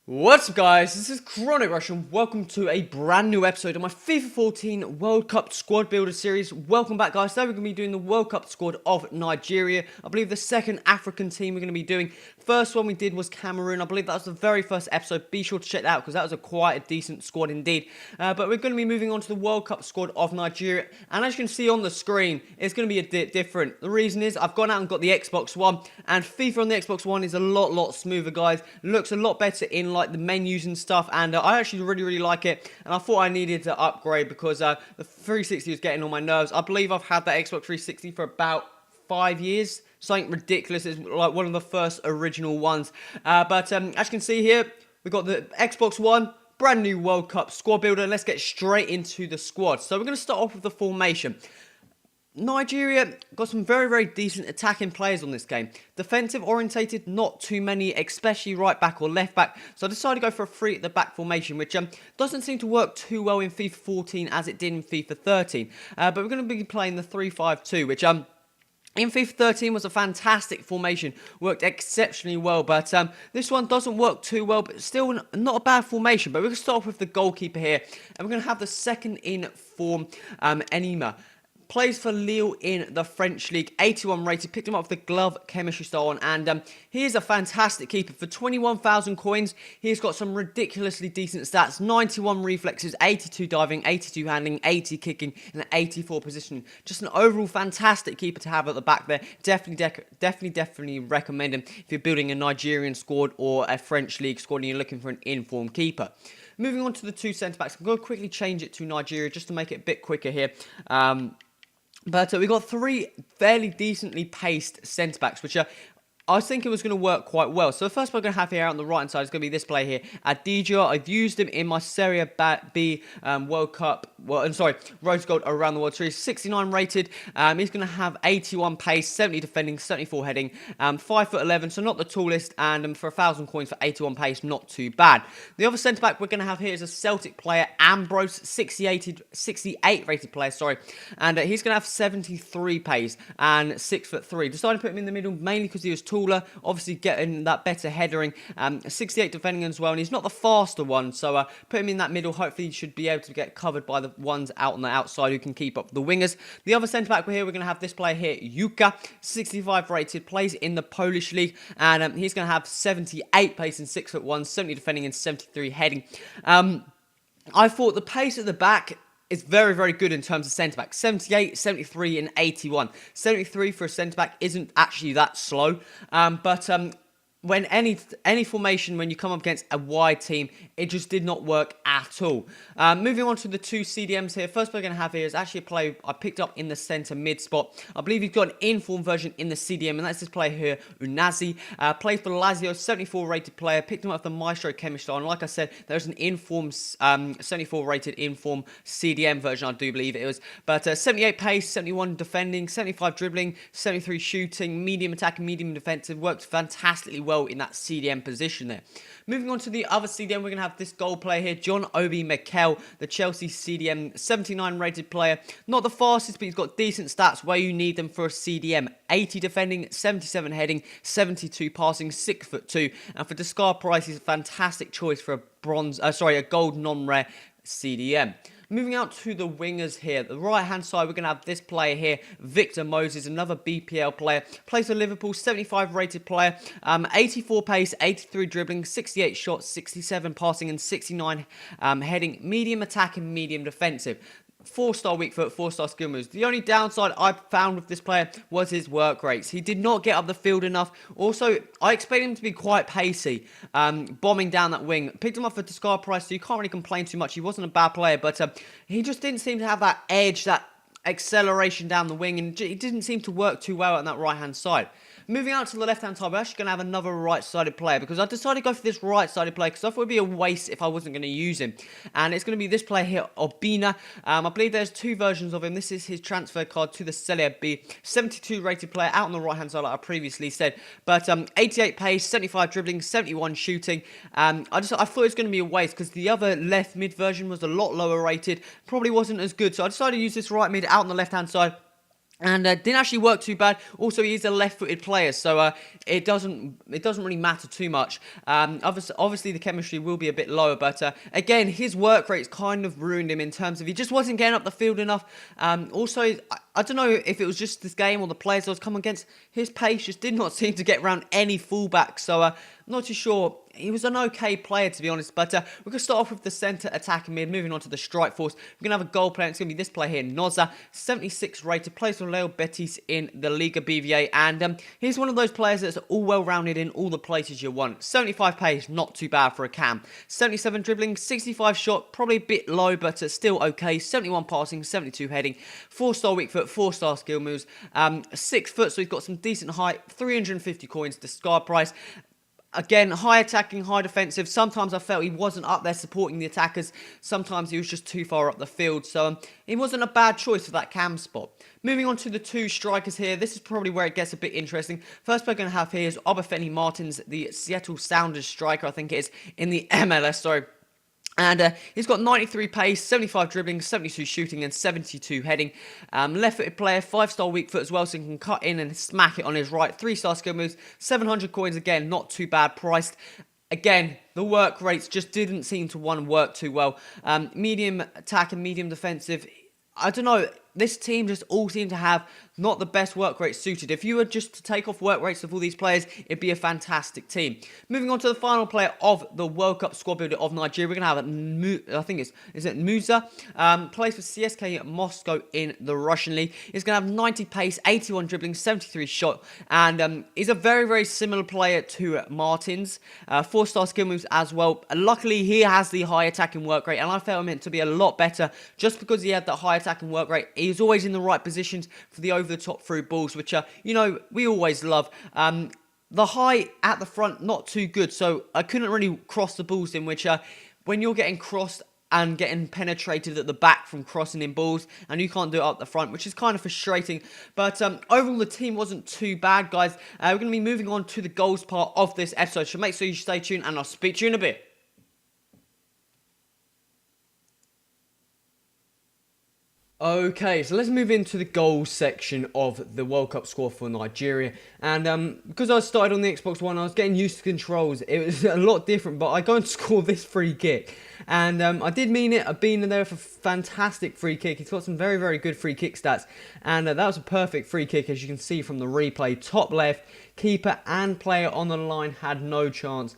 What's up guys, this is Chronic Rush and welcome to a brand new episode of my FIFA 14 World Cup Squad Builder series. Welcome back guys, today we're going to be doing the World Cup squad of Nigeria. I believe the second African team we're going to be doing. First one we did was Cameroon. I believe that was the very first episode. Be sure to check that out because that was quite a decent squad indeed. But we're going to be moving on to the World Cup squad of Nigeria. And as you can see on the screen, it's going to be a bit different. The reason is I've gone out and got the Xbox One, and FIFA on the Xbox One is a lot smoother guys. Looks a lot better in like the menus and stuff, and I actually really like it, and I thought I needed to upgrade because the 360 was getting on my nerves. I believe I've had that Xbox 360 for about 5 years, something ridiculous. It's like one of the first original ones, but as you can see here, we've got the Xbox One, brand new World Cup squad builder. Let's get straight into the squad. So we're going to start off with the formation. Nigeria got some very decent attacking players on this game. Defensive orientated, not too many, especially right back or left back. So I decided to go for a three at the back formation, which doesn't seem to work too well in FIFA 14 as it did in FIFA 13. But we're going to be playing the 3-5-2, which in FIFA 13 was a fantastic formation, worked exceptionally well, but this one doesn't work too well, but still not a bad formation. But we're going to start off with the goalkeeper here, and we're going to have the second in form, Enima. Plays for Lille in the French League, 81 rated, picked him up with the glove chemistry style on, and he is a fantastic keeper. For 21,000 coins, he's got some ridiculously decent stats, 91 reflexes, 82 diving, 82 handling, 80 kicking, and 84 positioning. Just an overall fantastic keeper to have at the back there. Definitely recommend him if you're building a Nigerian squad or a French League squad and you're looking for an informed keeper. Moving on to the two centre-backs, I'm going to quickly change it to Nigeria just to make it a bit quicker here. But we've got three fairly decently paced centre-backs, which I was thinking was going to work quite well. So the first one I'm going to have here on the right-hand side is going to be this player here, Adija. I've used him in my Serie B World Cup, Rose Gold Around the World Series. 69 rated. He's going to have 81 pace, 70 defending, 74 heading, 5'11", so not the tallest, and for 1,000 coins for 81 pace, not too bad. The other centre-back we're going to have here is a Celtic player, Ambrose, 68 rated player, and he's going to have 73 pace and 6'3". Decided to put him in the middle mainly because he was taller, obviously getting that better headering, 68 defending as well, and he's not the faster one, so put him in that middle. Hopefully he should be able to get covered by the ones out on the outside who can keep up the wingers. The other centre-back we're going to have this player here, Yuka, 65 rated, plays in the Polish league, and he's going to have 78 pace and 6'1", 70 defending and 73 heading. I thought the pace at the back is very good in terms of centre-back. 78, 73 and 81. 73 for a centre-back isn't actually that slow, but when any formation, when you come up against a wide team, it just did not work at all. Moving on to the two CDMs here. First we're going to have here is actually a player I picked up in the centre mid spot. I believe he's got an informed version in the CDM, and that's this player here, Unazi. Plays for Lazio, 74 rated player. Picked him up the Maestro chemistry, and like I said, there's an informed 74 rated informed CDM version, I do believe it was. But 78 pace, 71 defending, 75 dribbling, 73 shooting, medium attacking, medium defensive. Worked fantastically well in that CDM position there. Moving on to the other CDM, we're going to have this goal player here, John Obi Mikel, the Chelsea CDM, 79 rated player. Not the fastest, but he's got decent stats where you need them for a CDM. 80 defending, 77 heading, 72 passing, 6'2", and for discard price, he's a fantastic choice for a gold non-rare CDM. Moving out to the wingers here. The right-hand side, we're going to have this player here, Victor Moses, another BPL player. Plays for Liverpool, 75 rated player. 84 pace, 83 dribbling, 68 shots, 67 passing, and 69 heading. Medium attacking, medium defensive. 4-star weak foot, 4-star skill moves. The only downside I found with this player was his work rates. He did not get up the field enough. Also, I expected him to be quite pacey, bombing down that wing. Picked him up for discard price, so you can't really complain too much. He wasn't a bad player, but he just didn't seem to have that edge, that acceleration down the wing, and it didn't seem to work too well on that right-hand side. Moving out to the left-hand side, we're actually going to have another right-sided player because I decided to go for this right-sided player because I thought it would be a waste if I wasn't going to use him. And it's going to be this player here, Obina. I believe there's two versions of him. This is his transfer card to the Serie B. 72 rated player out on the right-hand side, like I previously said. But 88 pace, 75 dribbling, 71 shooting. I thought it was going to be a waste because the other left mid version was a lot lower rated. Probably wasn't as good. So I decided to use this right mid out on the left-hand side. And didn't actually work too bad. Also, he is a left-footed player, so it doesn't really matter too much. Obviously, the chemistry will be a bit lower, but again, his work rate's kind of ruined him in terms of he just wasn't getting up the field enough. Also, I don't know if it was just this game or the players I was coming against. His pace just did not seem to get around any fullback, so I'm not too sure. He was an okay player, to be honest, but we're going to start off with the centre attacking mid, moving on to the strike force. We're going to have a goal player, and it's going to be this player here, Noza, 76 rated, plays for Real Betis in the Liga BVA, and he's one of those players that's all well-rounded in all the places you want. 75 pace, not too bad for a cam. 77 dribbling, 65 shot, probably a bit low, but still okay. 71 passing, 72 heading, 4-star weak foot, 4-star skill moves, 6 foot, so he's got some decent height, 350 coins, discard price. Again, high attacking, high defensive. Sometimes I felt he wasn't up there supporting the attackers. Sometimes he was just too far up the field. So he wasn't a bad choice for that cam spot. Moving on to the two strikers here. This is probably where it gets a bit interesting. First player I'm going to have here is Obafemi Martins, the Seattle Sounders striker, I think it is, in the MLS, sorry. And he's got 93 pace, 75 dribbling, 72 shooting, and 72 heading. Left-footed player, 5-star weak foot as well, so he can cut in and smack it on his right. 3-star skill moves, 700 coins again, not too bad priced. Again, the work rates just didn't seem to work too well. Medium attack and medium defensive. I don't know. This team just all seem to have not the best work rate suited. If you were just to take off work rates of all these players, it'd be a fantastic team. Moving on to the final player of the World Cup squad builder of Nigeria, we're going to have, I think is it Musa? Plays for CSK Moscow in the Russian league. He's going to have 90 pace, 81 dribbling, 73 shot, and he's a very, very similar player to Martins. 4-star skill moves as well. Luckily, he has the high attacking work rate, and I felt him to be a lot better just because he had that high attacking work rate. He's always in the right positions for the over-the-top through balls, which, we always love. The height at the front, not too good, so I couldn't really cross the balls in, which, when you're getting crossed and getting penetrated at the back from crossing in balls, and you can't do it up the front, which is kind of frustrating. But overall, the team wasn't too bad, guys. We're going to be moving on to the goals part of this episode, so make sure you stay tuned, and I'll speak to you in a bit. Okay, so let's move into the goals section of the World Cup squad for Nigeria. And because I started on the Xbox One, I was getting used to controls. It was a lot different, but I go and score this free kick. And I did mean it. I've been in there for fantastic free kick. He's got some very, very good free kick stats. And that was a perfect free kick, as you can see from the replay. Top left, keeper and player on the line had no chance.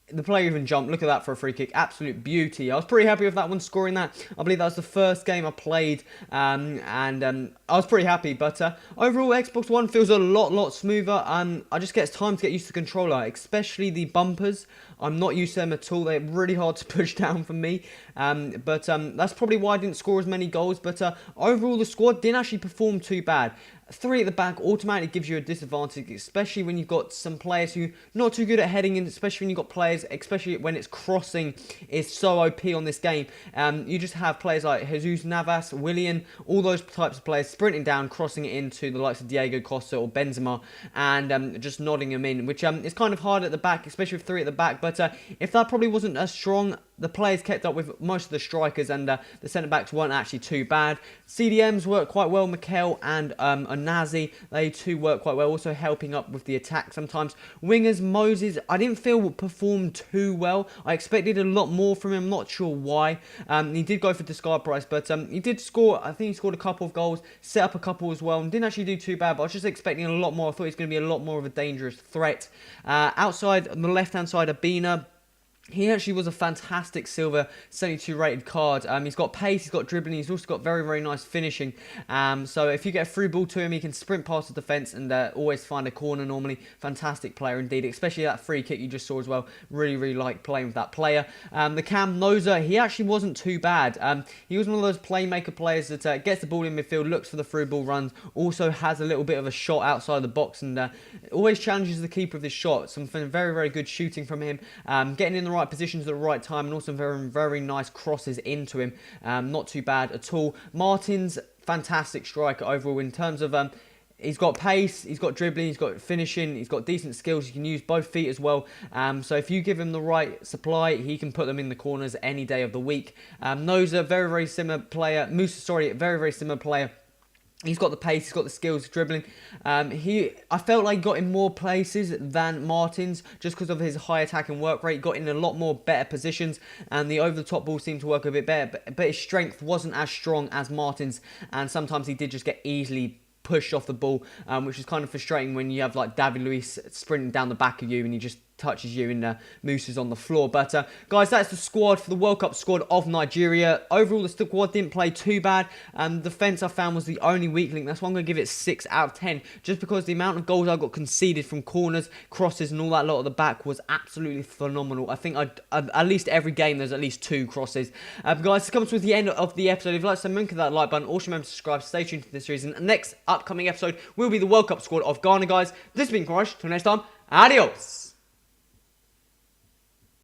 The player even jumped. Look at that for a free kick. Absolute beauty. I was pretty happy with that one, scoring that. I believe that was the first game I played. And I was pretty happy. But overall, Xbox One feels a lot smoother. I just get time to get used to the controller, especially the bumpers. I'm not used to them at all. They're really hard to push down for me. But that's probably why I didn't score as many goals. But overall, the squad didn't actually perform too bad. 3 at the back automatically gives you a disadvantage, especially when you've got some players who not too good at heading in, especially when you've got players, especially when it's crossing, is so OP on this game. You just have players like Jesus Navas, Willian, all those types of players sprinting down, crossing it into the likes of Diego Costa or Benzema, and just nodding them in, which is kind of hard at the back, especially with 3 at the back. But if that probably wasn't as strong, the players kept up with most of the strikers, and the centre-backs weren't actually too bad. CDMs worked quite well. Mikel and Nazi, they too work quite well, also helping up with the attack sometimes. Wingers, Moses, I didn't feel performed too well. I expected a lot more from him, not sure why. He did go for discard price, but he did score, I think he scored a couple of goals, set up a couple as well, and didn't actually do too bad, but I was just expecting a lot more. I thought he was going to be a lot more of a dangerous threat. Outside, on the left-hand side, Abina, he actually was a fantastic silver 72 rated card. He's got pace, he's got dribbling, he's also got very, very nice finishing. So if you get a through ball to him, he can sprint past the defence and always find a corner normally. Fantastic player indeed, especially that free kick you just saw as well. Really, really like playing with that player. The Cam Noza, he actually wasn't too bad. He was one of those playmaker players that gets the ball in midfield, looks for the through ball runs, also has a little bit of a shot outside the box, and always challenges the keeper with his shot. Some very, very good shooting from him. Getting in the right positions at the right time, and also very, very nice crosses into him. Not too bad at all. Martins, fantastic striker overall in terms of he's got pace, he's got dribbling, he's got finishing, he's got decent skills. You can use both feet as well. So if you give him the right supply, he can put them in the corners any day of the week. Noza, very, very similar player. Musa, sorry, very, very similar player. He's got the pace, he's got the skills, dribbling. I felt like he got in more places than Martins just because of his high attack and work rate. He got in a lot more better positions, and the over-the-top ball seemed to work a bit better. But his strength wasn't as strong as Martins, and sometimes he did just get easily pushed off the ball, which is kind of frustrating when you have like David Luiz sprinting down the back of you and he just touches you and Moose is on the floor. But guys, that's the squad for the World Cup squad of Nigeria. Overall, the squad didn't play too bad. Defense I found was the only weak link. That's why I'm going to give it 6 out of 10, just because the amount of goals I got conceded from corners, crosses and all that lot at the back was absolutely phenomenal. I think at least every game there's at least 2 crosses. Guys, this comes to the end of the episode. If you like, so click that like button. Also remember to subscribe. Stay tuned to this series. And the next upcoming episode will be the World Cup squad of Ghana, guys. This has been Crush. Till next time, adios.